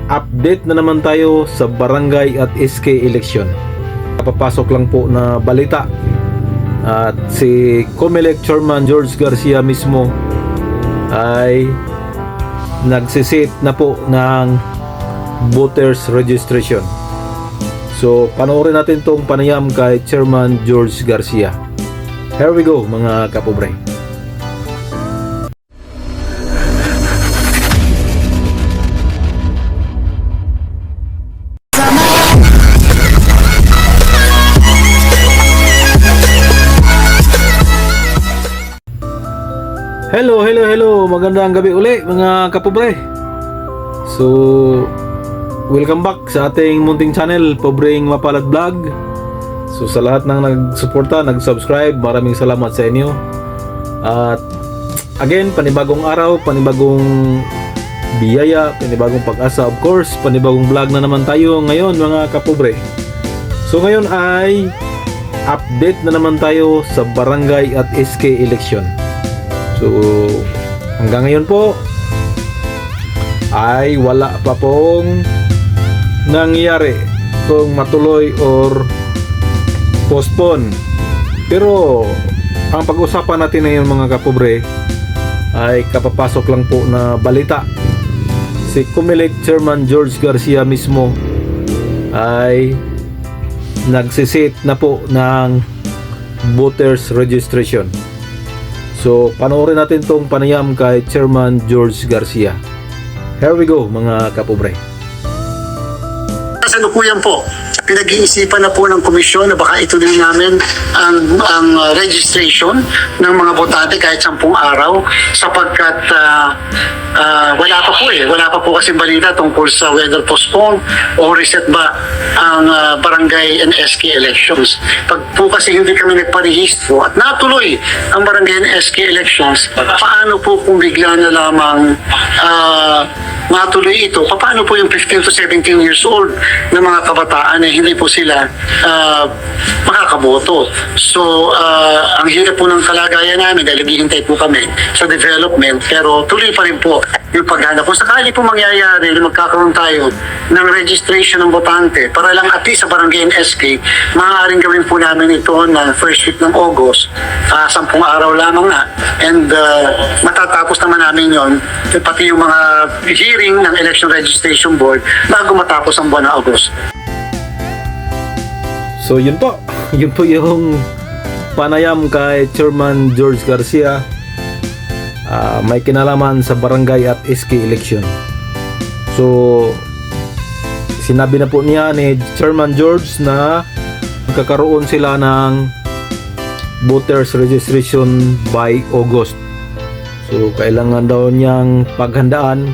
update na naman tayo sa barangay at SK election. Kapapasok lang po na balita at si COMELEC Chairman George Garcia mismo ay nagsisit na po ng voters registration. So panoorin natin tong panayam kay Chairman George Garcia. Here we go mga kapobre. Hello, magandang gabi uli mga kapobre. So, welcome back sa ating munting channel, Pobreng Mapalad Vlog. So, sa lahat ng nagsuporta, nag-subscribe, maraming salamat sa inyo. At again, panibagong araw, panibagong biyaya, panibagong pag-asa, of course, panibagong vlog na naman tayo ngayon mga kapobre. So, ngayon ay update na naman tayo sa barangay at SK election. So, hanggang ngayon po ay wala pa pong nangyari kung matuloy or postpone. Pero ang pag-usapan natin ngayon mga kapobre ay kapapasok lang po na balita. Si COMELEC Chairman George Garcia mismo ay nagsisit na po ng voters registration. So, panoorin natin tong panayam kay Chairman George Garcia. Here we go, mga kapobre. Kasalukuyan po, pinag-iisipan na po ng komisyon na baka ituloy namin ang registration ng mga botante kahit 10 araw sapagkat wala pa po kasi balita tungkol sa whether postpone o reset ba ang barangay and SK elections. Pag po kasi hindi kami nagparehistro at natuloy ang barangay and SK elections, paano po kung bigla na lamang matuloy ito? Paano po yung 15 to 17 years old na mga kabataan na hindi po sila makakaboto? So, ang hirap po ng kalagayan namin dahil naghihintay po kami sa development, pero tuloy pa rin po yung paghanap. Kung sakali po mangyayari na magkakaroon tayo ng registration ng botante para lang at least sa barangay and SK, maaaring gawin po namin ito na first week ng August, 10 araw lamang na, and matatapos naman namin yon, pati yung mga hearing ng Election Registration Board bago matapos ang buwan ng August. So, yun po yung panayam kay Chairman George Garcia. May kinalaman sa barangay at SK election. So, sinabi na po niya ni Chairman George na magkakaroon sila ng voters registration by August. So, kailangan daw niyang paghandaan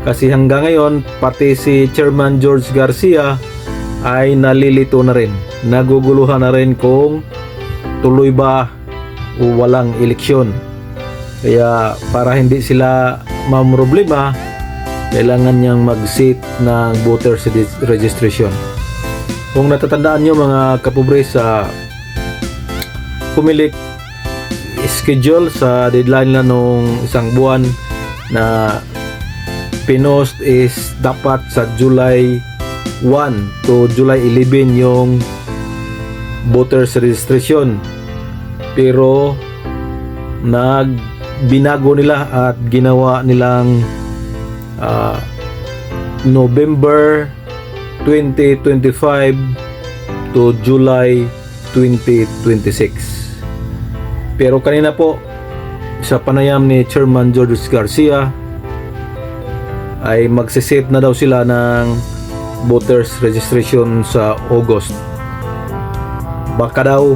kasi hanggang ngayon pati si Chairman George Garcia ay nalilito na rin, naguguluhan na rin kung tuloy ba o walang eleksyon. Kaya para hindi sila mamroblema, kailangan niyang mag-sit ng voters registration. Kung natatandaan nyo mga kapobre, sa COMELEC schedule sa deadline na nung isang buwan na pinost is dapat sa July 1 to July 11 yung voters registration, pero binago nila at ginawa nilang November 2025 to July 2026. Pero kanina po sa panayam ni Chairman George Garcia ay magsiset na daw sila ng voters registration sa August. Baka daw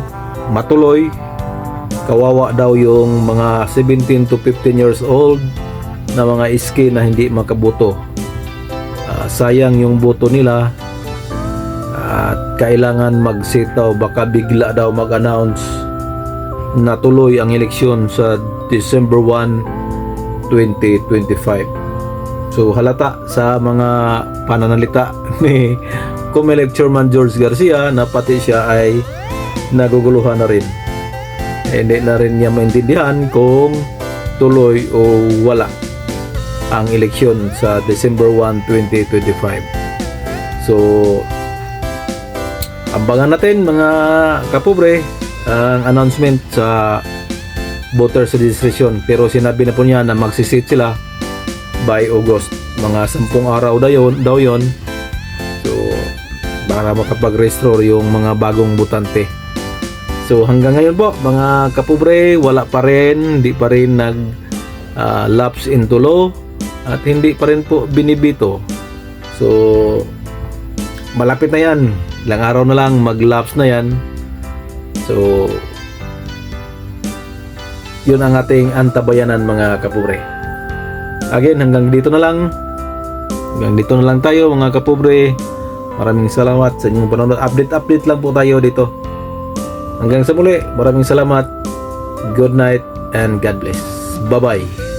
matuloy. Kawawa daw yung mga 17 to 15 years old na mga SK na hindi makaboto. Sayang yung boto nila at kailangan mag-sit daw, baka bigla daw mag-announce na tuloy ang eleksyon sa December 1, 2025. So halata sa mga pananalita ni COMELEC Chairman George Garcia na pati siya ay naguguluhan na rin. Hindi na rin niya maintindihan kung tuloy o wala. ang eleksyon sa December 1, 2025. So, abangan natin mga kapobre ang announcement sa voters registration. Pero sinabi na po niya na magsisit sila by August. Mga 10 araw daw yon. So, para makapag-restore yung mga bagong botante. So, hanggang ngayon po, mga kapobre, wala pa rin, hindi pa rin lapse into law at hindi pa rin po binibito. So, malapit na yan. Ilang araw na lang mag-lapse na yan. So, yun ang ating antabayanan mga kapobre. Again, hanggang dito na lang. Hanggang dito na lang tayo mga kapobre. Maraming salamat sa inyong panonood. Update lang po tayo dito. Hanggang sa muli, maraming salamat. Good night and God bless. Bye-bye.